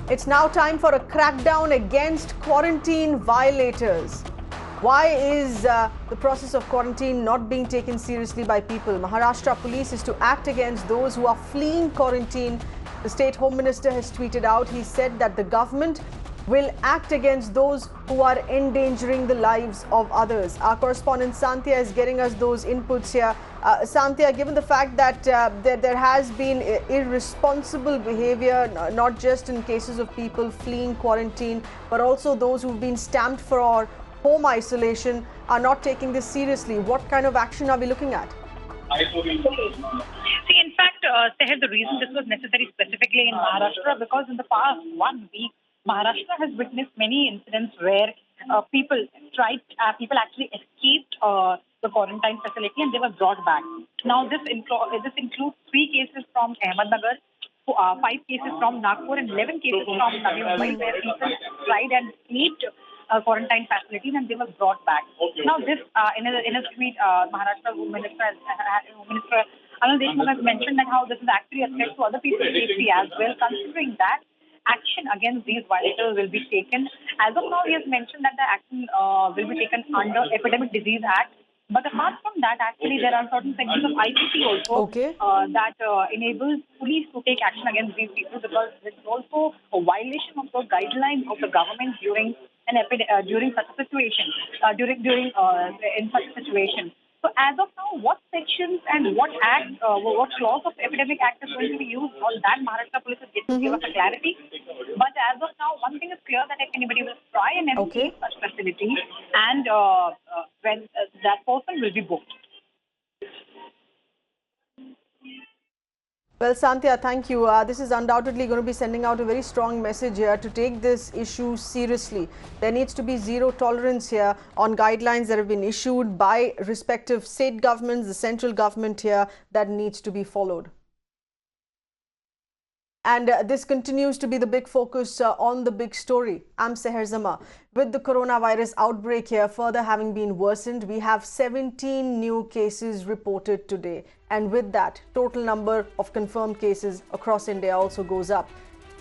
It's now time for a crackdown against quarantine violators. Why is the process of quarantine not being taken seriously by people? Maharashtra police is to act against those who are fleeing quarantine. The state home minister has tweeted out. He said that the government will act against those who are endangering the lives of others. Our correspondent Santhya is getting us those inputs here. Santhya, given the fact that there has been irresponsible behavior, not just in cases of people fleeing quarantine, but also those who've been stamped for home isolation are not taking this seriously. What kind of action are we looking at? See, in fact, Seher, the reason this was necessary specifically in Maharashtra, because in the past 1 week, Maharashtra has witnessed many incidents where people actually escaped the quarantine facility and they were brought back. Now, this includes 3 cases from Ahmednagar, 5 cases from Nagpur, and 11 cases from Navi Mumbai, where people tried and escaped quarantine facilities and they were brought back. Now, this in a tweet, Maharashtra Home Minister Anil Deshmukh has mentioned that how this is actually a threat to other people's safety as well. Considering that, action against these violators will be taken. As of now, he has mentioned that the action will be taken under Epidemic Disease Act. But apart from that, actually, there are certain sections of IPC also that enables police to take action against these people, because it's also a violation of the guidelines of the government during such a situation. In such a situation. So as of now, what sections and what clause of Epidemic Act is going to be used, all that Maharashtra police is yet to give us a clarity. But as of now, one thing is clear, that if anybody will try and escape such facility, and when that person will be booked. Well, Santhya, thank you. This is undoubtedly going to be sending out a very strong message here to take this issue seriously. There needs to be zero tolerance here on guidelines that have been issued by respective state governments, the central government here, that needs to be followed. And this continues to be the big focus on the big story. I'm Seher Zama. With the coronavirus outbreak here further having been worsened, we have 17 new cases reported today. And with that, total number of confirmed cases across India also goes up.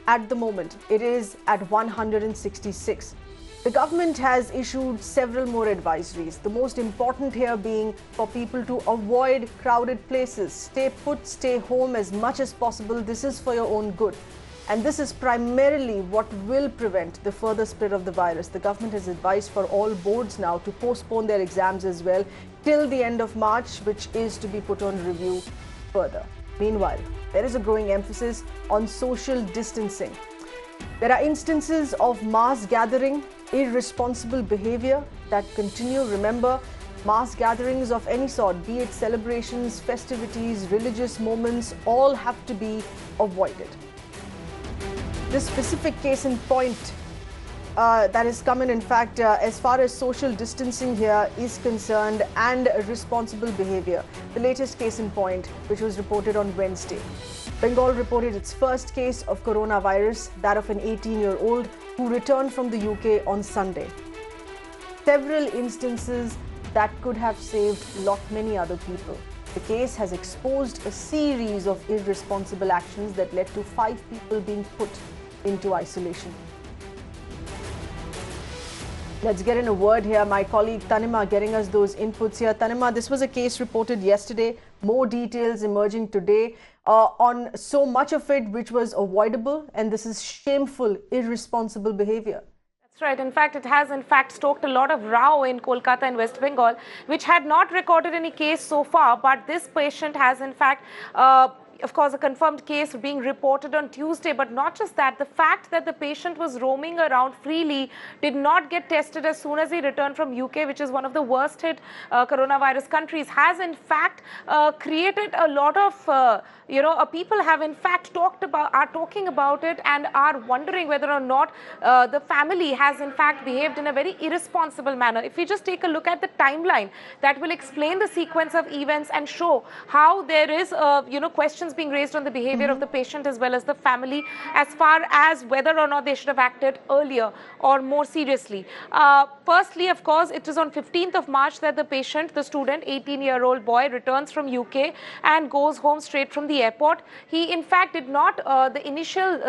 At the moment, it is at 166. The government has issued several more advisories, the most important here being for people to avoid crowded places, stay put, stay home as much as possible. This is for your own good. And this is primarily what will prevent the further spread of the virus. The government has advised for all boards now to postpone their exams as well till the end of March, which is to be put on review further. Meanwhile, there is a growing emphasis on social distancing. There are instances of mass gathering, irresponsible behavior that continue. Remember, mass gatherings of any sort, be it celebrations, festivities, religious moments, all have to be avoided. This specific case in point that is coming, in fact, as far as social distancing here is concerned and responsible behavior. The latest case in point, which was reported on Wednesday. Bengal reported its first case of coronavirus, that of an 18-year-old who returned from the UK on Sunday. Several instances that could have saved many other people. The case has exposed a series of irresponsible actions that led to 5 people being put into isolation. Let's get in a word here. My colleague Tanima getting us those inputs here. Tanima, this was a case reported yesterday. More details emerging today on so much of it which was avoidable, and this is shameful, irresponsible behavior. That's right. In fact, it has stoked a lot of row in Kolkata and West Bengal, which had not recorded any case so far. But this patient has of course, a confirmed case being reported on Tuesday. But not just that, the fact that the patient was roaming around freely, did not get tested as soon as he returned from UK, which is one of the worst hit coronavirus countries, has in fact created a lot of people have in fact are talking about it and are wondering whether or not the family has in fact behaved in a very irresponsible manner. If we just take a look at the timeline, that will explain the sequence of events and show how there is questions being raised on the behavior of the patient as well as the family, as far as whether or not they should have acted earlier or more seriously. Firstly, of course, it is on 15th of March that the patient, the student, 18-year-old boy, returns from UK and goes home straight from the airport. He in fact did not, the initial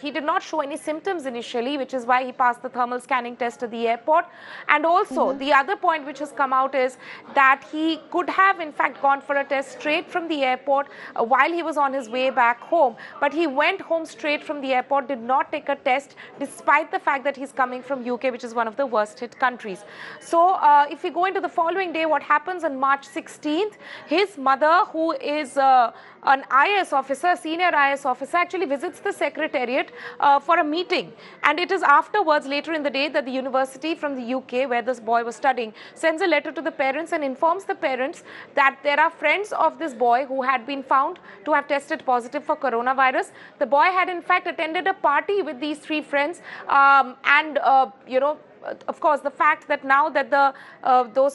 he did not show any symptoms initially, which is why he passed the thermal scanning test at the airport. And also, the other point which has come out is that he could have, in fact, gone for a test straight from the airport while he was on his way back home. But he went home straight from the airport, did not take a test, despite the fact that he's coming from UK, which is one of the worst hit countries. So if we go into the following day, what happens on March 16th, his mother, who is an IS officer, senior IS officer, actually visits the secretariat for a meeting. And it is afterwards, later in the day, that the university from the UK, where this boy was studying, sends a letter to the parents and informs the parents that there are friends of this boy who had been found to have tested positive for coronavirus. The boy had, in fact, attended a party with these three friends of course, the fact that now that those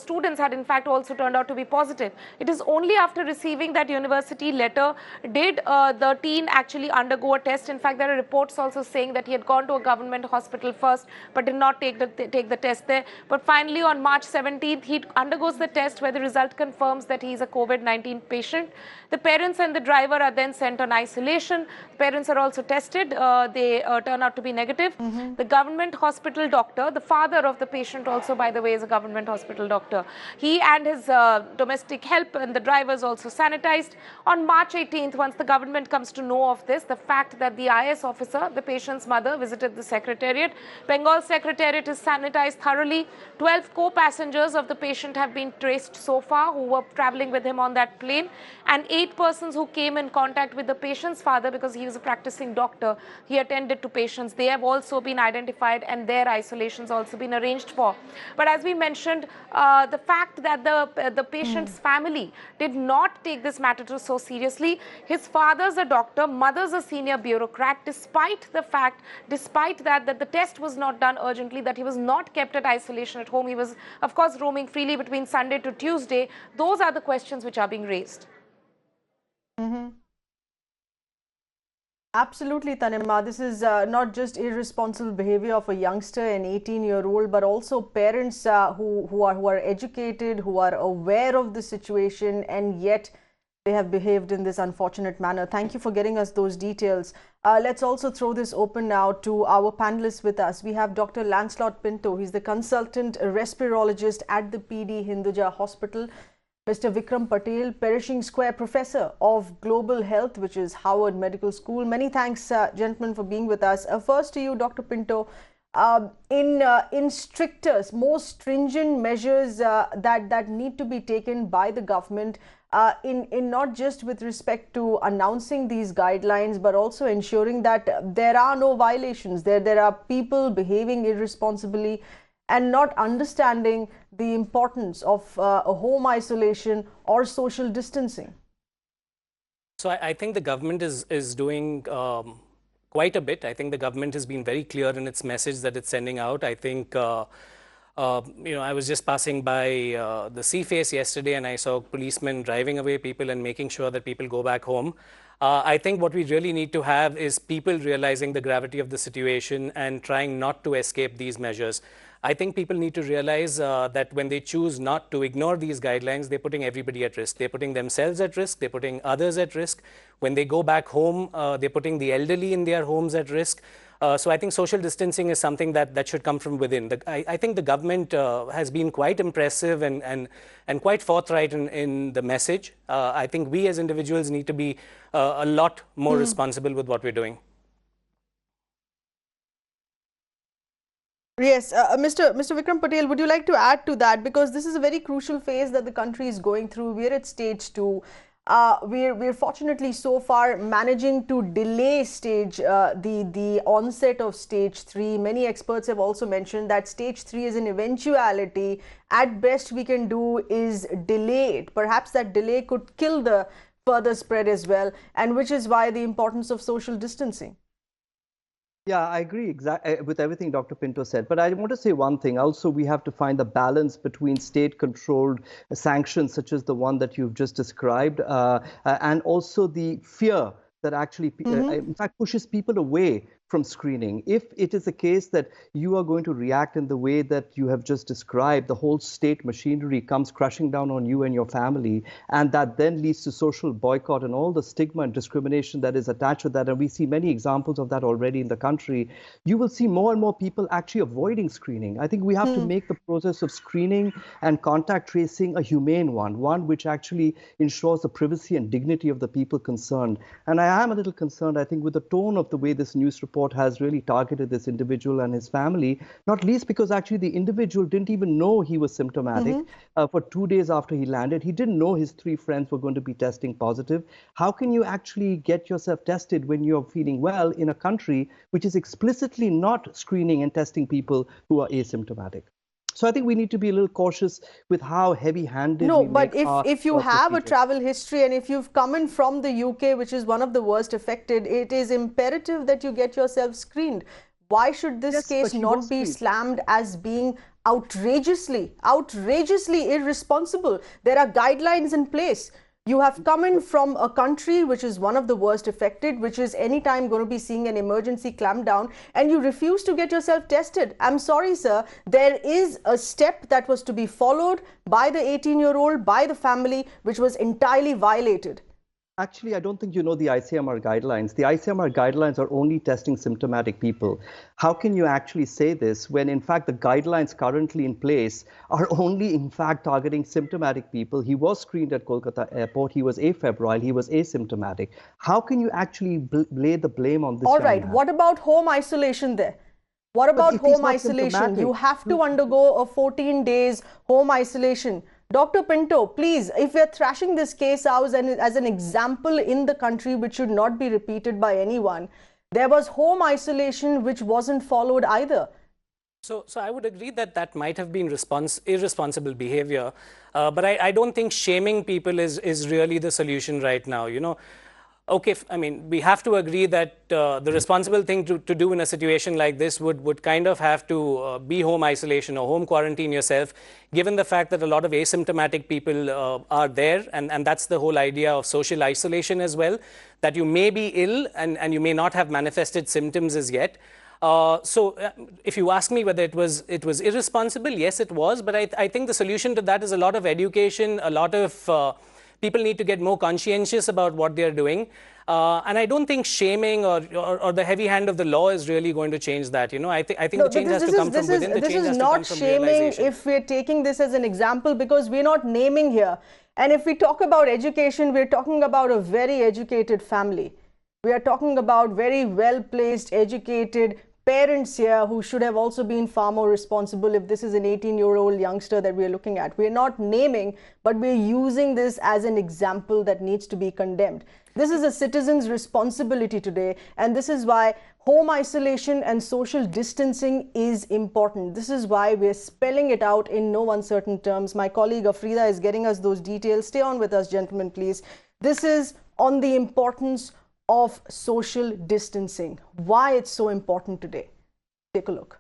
students had in fact also turned out to be positive. It is only after receiving that university letter did the teen actually undergo a test. In fact, there are reports also saying that he had gone to a government hospital first, but did not take the test there. But finally, on March 17th, he undergoes the test where the result confirms that he is a COVID-19 patient. The parents and the driver are then sent on isolation. The parents are also tested. They turn out to be negative. The government hospital doctor, the father of the patient also, by the way, is a government hospital doctor. He and his domestic help and the drivers also sanitized. On March 18th, once the government comes to know of this, the fact that the IS officer, the patient's mother, visited the secretariat. Bengal secretariat is sanitized thoroughly. 12 co-passengers of the patient have been traced so far who were traveling with him on that plane, and 8 persons who came in contact with the patient's father because he was a practicing doctor. He attended to patients. They have also been identified and their isolations also been arranged for. But as we mentioned, the fact that the patient's family did not take this matter so seriously. His father's a doctor, mother's a senior bureaucrat, despite that the test was not done urgently, that he was not kept at isolation at home. He was, of course, roaming freely between Sunday to Tuesday. Those are the questions which are being raised. Absolutely, Tanimma. This is not just irresponsible behavior of a youngster, an 18-year-old, but also parents who are educated, who are aware of the situation, and yet they have behaved in this unfortunate manner. Thank you for getting us those details. Let's also throw this open now to our panelists with us. We have Dr. Lancelot Pinto. He's the consultant respirologist at the PD Hinduja Hospital. Mr. Vikram Patel, Pershing Square Professor of Global Health, which is Howard Medical School. Many thanks, gentlemen, for being with us. First to you, Dr. Pinto. In stricter, more stringent measures that need to be taken by the government, in not just with respect to announcing these guidelines, but also ensuring that there are no violations. There are people behaving irresponsibly and not understanding the importance of a home isolation or social distancing. So I think the government is doing quite a bit. I think the government has been very clear in its message that it's sending out. I think, I was just passing by the Seaface yesterday and I saw policemen driving away people and making sure that people go back home. I think what we really need to have is people realizing the gravity of the situation and trying not to escape these measures. I think people need to realize that when they choose not to ignore these guidelines, they're putting everybody at risk. They're putting themselves at risk. They're putting others at risk. When they go back home, they're putting the elderly in their homes at risk. So I think social distancing is something that should come from within. I think the government has been quite impressive and quite forthright in the message. I think we as individuals need to be a lot more responsible with what we're doing. Yes, Mr. Vikram Patel, would you like to add to that? Because this is a very crucial phase that the country is going through. We're at stage 2. We're fortunately so far managing to delay the onset of stage 3. Many experts have also mentioned that stage 3 is an eventuality. At best, we can do is delay it. Perhaps that delay could kill the further spread as well, and which is why the importance of social distancing. Yeah, I agree exactly with everything Dr. Pinto said. But I want to say one thing. Also, we have to find the balance between state-controlled sanctions, such as the one that you've just described, and also the fear that actually, in fact, pushes people away from screening. If it is a case that you are going to react in the way that you have just described, the whole state machinery comes crushing down on you and your family, and that then leads to social boycott and all the stigma and discrimination that is attached to that, and we see many examples of that already in the country, you will see more and more people actually avoiding screening. I think we have to make the process of screening and contact tracing a humane one which actually ensures the privacy and dignity of the people concerned. And I am a little concerned, I think, with the tone of the way this news report has really targeted this individual and his family, not least because actually the individual didn't even know he was symptomatic for 2 days after he landed. He didn't know his 3 friends were going to be testing positive. How can you actually get yourself tested when you're feeling well in a country which is explicitly not screening and testing people who are asymptomatic? So I think we need to be a little cautious with how heavy-handed we but make our if you have a procedures. travel history and if you've come in from the UK, which is one of the worst affected, it is imperative that you get yourself screened. Why should this case not be slammed as being outrageously irresponsible? There are guidelines in place. You have come in from a country which is one of the worst affected, which is anytime going to be seeing an emergency clampdown, and you refuse to get yourself tested. I'm sorry, sir. There is a step that was to be followed by the 18-year-old, by the family, which was entirely violated. Actually, I don't think you know the ICMR guidelines. The ICMR guidelines are only testing symptomatic people. How can you actually say this when, in fact, the guidelines currently in place are only, in fact, targeting symptomatic people? He was screened at Kolkata airport. He was afebrile. He was asymptomatic. How can you actually lay the blame on this? All right. What about home isolation there? What about home isolation? You have to undergo a 14 days home isolation. Dr. Pinto, please, if we're thrashing this case out as an example in the country which should not be repeated by anyone, there was home isolation which wasn't followed either. So I would agree that that might have been irresponsible behavior, but I don't think shaming people is really the solution right now. You know, okay, I mean, we have to agree that the responsible thing to do in a situation like this would kind of have to be home isolation or home quarantine yourself, given the fact that a lot of asymptomatic people are there, and that's the whole idea of social isolation as well, that you may be ill and you may not have manifested symptoms as yet. So if you ask me whether it was irresponsible, yes, it was, but I think the solution to that is a lot of education, a lot of people need to get more conscientious about what they're doing. And I don't think shaming or the heavy hand of the law is really going to change that. You know, I think the change has to come from within. The change has to come from realization. This is not shaming if we're taking this as an example, because we're not naming here. And if we talk about education, we're talking about a very educated family. We are talking about very well-placed, educated parents here who should have also been far more responsible if this is an 18-year-old youngster that we're looking at. We're not naming, but we're using this as an example that needs to be condemned. This is a citizen's responsibility today, and this is why home isolation and social distancing is important. This is why we're spelling it out in no uncertain terms. My colleague Afrida is getting us those details. Stay on with us, gentlemen, please. This is on the importance of social distancing. Why it's so important today. Take a look.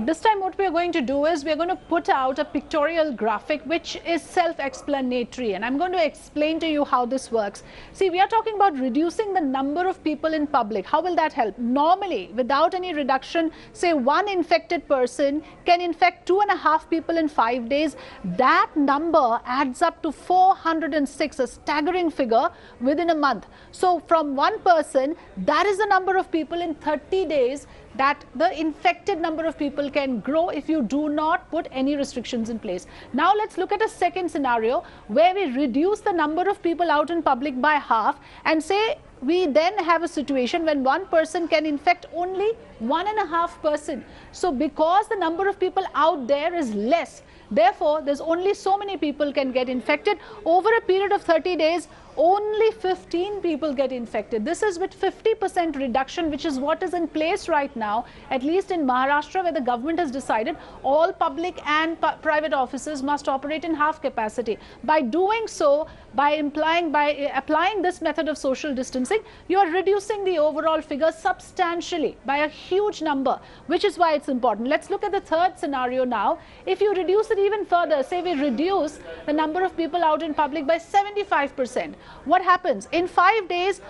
This time what we're going to do is we're going to put out a pictorial graphic which is self-explanatory, and I'm going to explain to you how this works. See, we are talking about reducing the number of people in public. How will that help? Normally, without any reduction, say one infected person can infect 2.5 people in 5 days. That number adds up to 406, a staggering figure within a month. So from one person, that is the number of people in 30 days that the infected number of people can grow if you do not put any restrictions in place. Now let's look at a second scenario where we reduce the number of people out in public by half, and say we then have a situation when one person can infect only 1.5 person. So because the number of people out there is less, therefore there's only so many people can get infected. Over a period of 30 days, only 15 people get infected. This is with 50% reduction, which is what is in place right now, at least in Maharashtra, where the government has decided all public and private offices must operate in half capacity. By doing so, by applying this method of social distancing, you are reducing the overall figure substantially by a huge number, which is why it's important. Let's look at the third scenario now. If you reduce it even further, say we reduce the number of people out in public by 75%, what happens? In 5 days,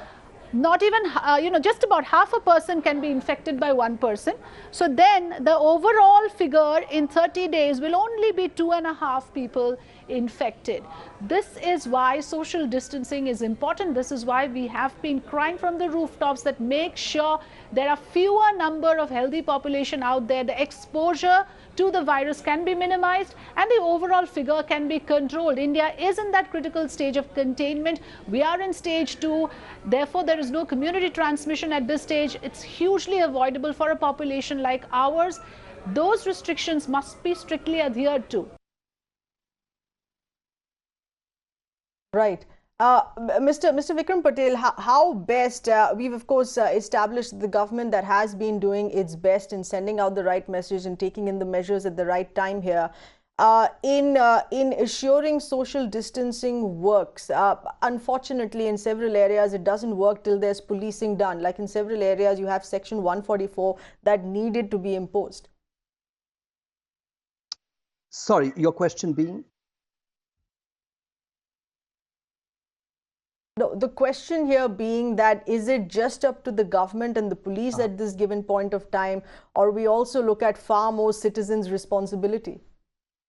not even, just about half a person can be infected by one person. So then the overall figure in 30 days will only be 2.5 people infected. This is why social distancing is important. This is why we have been crying from the rooftops that make sure there are fewer number of healthy population out there. The exposure to the virus can be minimized and the overall figure can be controlled. India is in that critical stage of containment. We are in stage 2. Therefore, there is no community transmission at this stage. It's hugely avoidable for a population like ours. Those restrictions must be strictly adhered to. Right. Mr. Vikram Patel, how best, we've of course established the government that has been doing its best in sending out the right message and taking in the measures at the right time here. In assuring social distancing works. Unfortunately, in several areas, it doesn't work till there's policing done. Like in several areas, you have Section 144 that needed to be imposed. Sorry, your question being? No, the question here being that is it just up to the government and the police at this given point of time, or we also look at far more citizens' responsibility?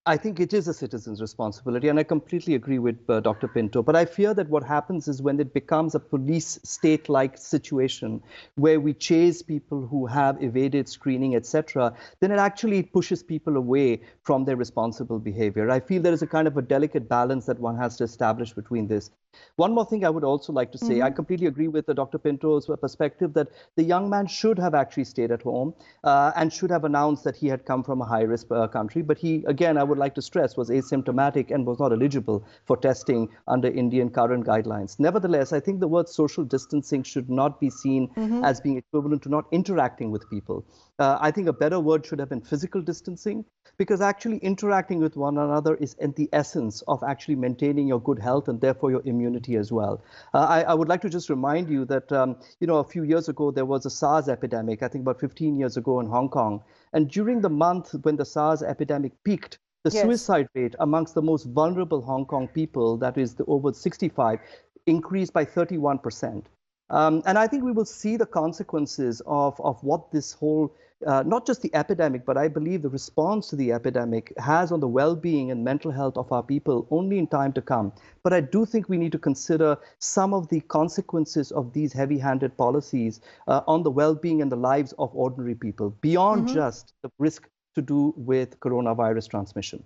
I think it is a citizen's responsibility, and I completely agree with Dr. Pinto. But I fear that what happens is when it becomes a police state-like situation where we chase people who have evaded screening, etc., then it actually pushes people away from their responsible behavior. I feel there is a kind of a delicate balance that one has to establish between this. One more thing I would also like to say, I completely agree with Dr. Pinto's perspective that the young man should have actually stayed at home and should have announced that he had come from a high-risk country. But he, again, I would like to stress, was asymptomatic and was not eligible for testing under Indian current guidelines. Nevertheless, I think the word social distancing should not be seen as being equivalent to not interacting with people. I think a better word should have been physical distancing, because actually interacting with one another is in the essence of actually maintaining your good health and therefore your immunity as well. I would like to just remind you that, a few years ago, there was a SARS epidemic, I think about 15 years ago in Hong Kong. And during the month when the SARS epidemic peaked, the suicide rate amongst the most vulnerable Hong Kong people, that is the over 65, increased by 31%. And I think we will see the consequences of what this whole, not just the epidemic, but I believe the response to the epidemic has on the well-being and mental health of our people only in time to come. But I do think we need to consider some of the consequences of these heavy-handed policies on the well-being and the lives of ordinary people, beyond just the risk to do with coronavirus transmission.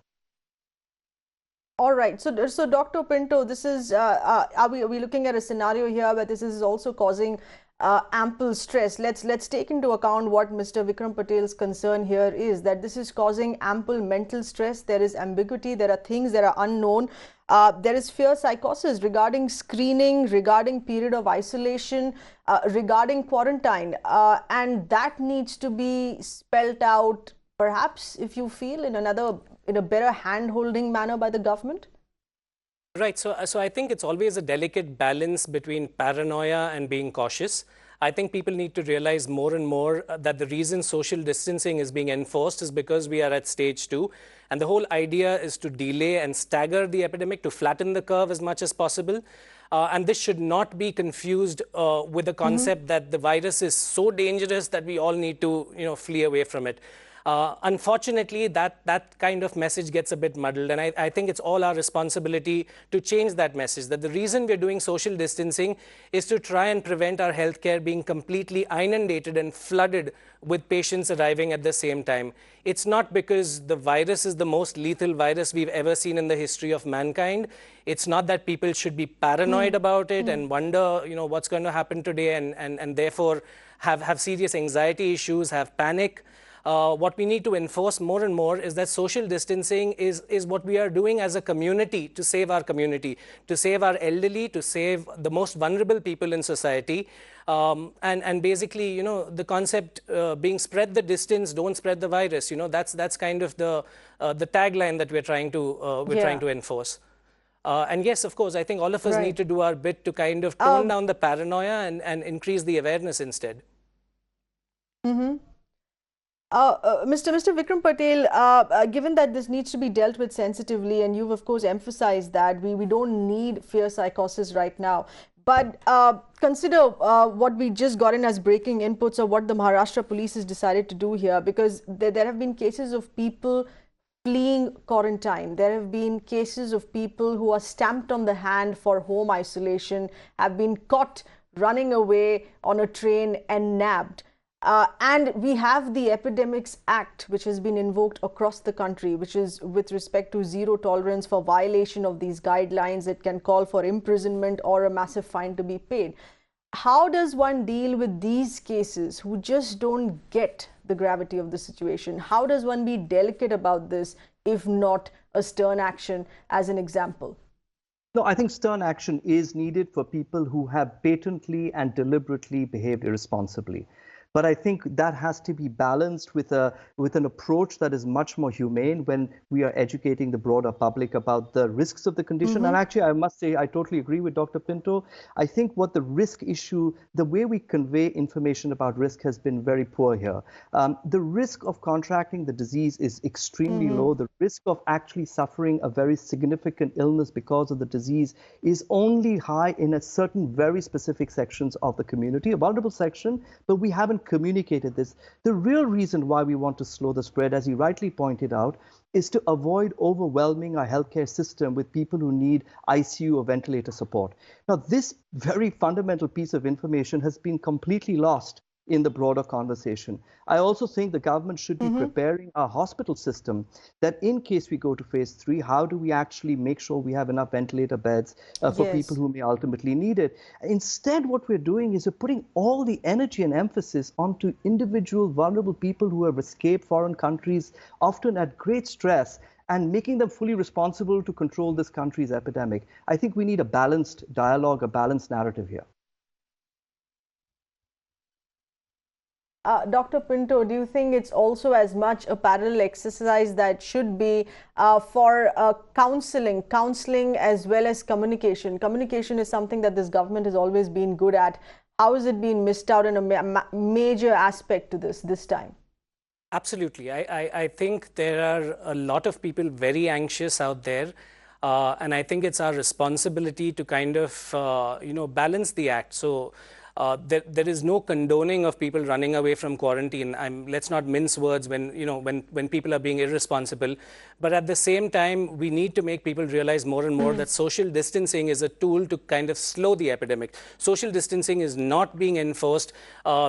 All right. So Dr. Pinto, this is, are we looking at a scenario here where this is also causing ample stress? Let's take into account what Mr. Vikram Patel's concern here is, that this is causing ample mental stress. There is ambiguity. There are things that are unknown. There is fear psychosis regarding screening, regarding period of isolation, regarding quarantine. And that needs to be spelt out, perhaps, if you feel, in a better hand-holding manner by the government? Right. So I think it's always a delicate balance between paranoia and being cautious. I think people need to realize more and more that the reason social distancing is being enforced is because we are at stage 2. And the whole idea is to delay and stagger the epidemic, to flatten the curve as much as possible. And this should not be confused with the concept that the virus is so dangerous that we all need to, flee away from it. Unfortunately, that kind of message gets a bit muddled, and I think it's all our responsibility to change that message, that the reason we're doing social distancing is to try and prevent our healthcare being completely inundated and flooded with patients arriving at the same time. It's not because the virus is the most lethal virus we've ever seen in the history of mankind. It's not that people should be paranoid about it and wonder, what's going to happen today, and therefore have serious anxiety issues, have panic. What we need to enforce more and more is that social distancing is what we are doing as a community to save our community, to save our elderly, to save the most vulnerable people in society. And basically, the concept being spread the distance, don't spread the virus. That's kind of the tagline that we're trying to enforce. And yes, of course, I think all of us need to do our bit to kind of tone down the paranoia and increase the awareness instead. Mr. Vikram Patel, given that this needs to be dealt with sensitively, and you've of course emphasized that we don't need fear psychosis right now, but consider what we just got in as breaking inputs of what the Maharashtra police has decided to do here, because there have been cases of people fleeing quarantine. There have been cases of people who are stamped on the hand for home isolation, have been caught running away on a train and nabbed. And we have the Epidemics Act, which has been invoked across the country, which is with respect to zero tolerance for violation of these guidelines. It can call for imprisonment or a massive fine to be paid. How does one deal with these cases who just don't get the gravity of the situation? How does one be delicate about this, if not a stern action as an example? No, I think stern action is needed for people who have patently and deliberately behaved irresponsibly. But I think that has to be balanced with an approach that is much more humane when we are educating the broader public about the risks of the condition. And actually, I must say, I totally agree with Dr. Pinto. I think what the risk issue, the way we convey information about risk has been very poor here. The risk of contracting the disease is extremely low. The risk of actually suffering a very significant illness because of the disease is only high in a certain very specific sections of the community, a vulnerable section, but we haven't communicated this. The real reason why we want to slow the spread, as you rightly pointed out, is to avoid overwhelming our healthcare system with people who need ICU or ventilator support. Now, this very fundamental piece of information has been completely lost in the broader conversation. I also think the government should be preparing our hospital system that in case we go to phase 3, how do we actually make sure we have enough ventilator beds for people who may ultimately need it? Instead, what we're doing is we're putting all the energy and emphasis onto individual vulnerable people who have escaped foreign countries, often at great stress, and making them fully responsible to control this country's epidemic. I think we need a balanced dialogue, a balanced narrative here. Dr. Pinto, do you think it's also as much a parallel exercise that should be for counseling as well as communication? Communication is something that this government has always been good at. How has it been missed out in a major aspect to this time? Absolutely. I think there are a lot of people very anxious out there. And I think it's our responsibility to kind of, balance the act. So there is no condoning of people running away from quarantine. Let's not mince words when people are being irresponsible. But at the same time, we need to make people realize more and more that social distancing is a tool to kind of slow the epidemic. Social distancing is not being enforced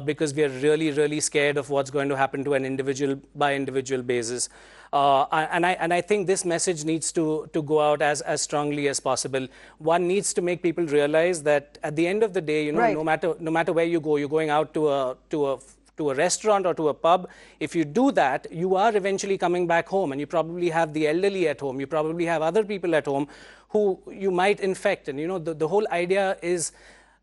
because we are really, really scared of what's going to happen to an individual by individual basis. And I think this message needs to go out as strongly as possible. One needs to make people realize that at the end of the day, no matter where you go, you're going out to a restaurant or to a pub. If you do that, you are eventually coming back home, and you probably have the elderly at home. You probably have other people at home who you might infect. And the whole idea is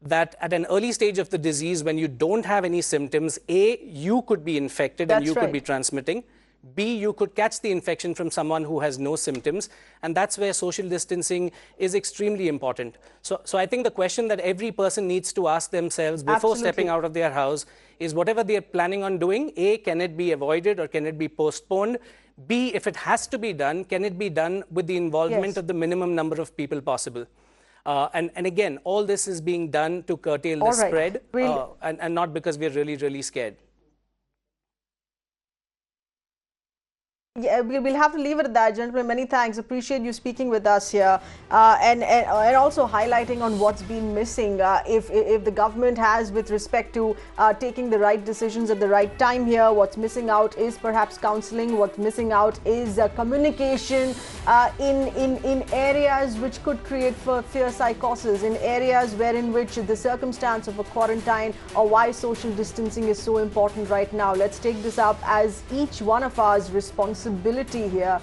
that at an early stage of the disease, when you don't have any symptoms, A, you could be infected and you could be transmitting. B, you could catch the infection from someone who has no symptoms, and that's where social distancing is extremely important. So I think the question that every person needs to ask themselves before stepping out of their house is, whatever they're planning on doing, A, can it be avoided or can it be postponed? B, if it has to be done, can it be done with the involvement of the minimum number of people possible? And again, all this is being done to curtail the spread, and not because we're really, really scared. Yeah, we'll have to leave it at that, gentlemen. Many thanks. Appreciate you speaking with us here, and also highlighting on what's been missing. If the government has, with respect to taking the right decisions at the right time here, what's missing out is perhaps counseling. What's missing out is communication in areas which could create fear psychosis, in areas in which the circumstance of a quarantine or why social distancing is so important right now. Let's take this up as each one of us responsibility here.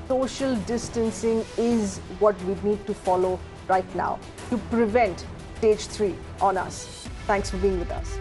Social distancing is what we need to follow right now to prevent stage 3 on us. Thanks for being with us.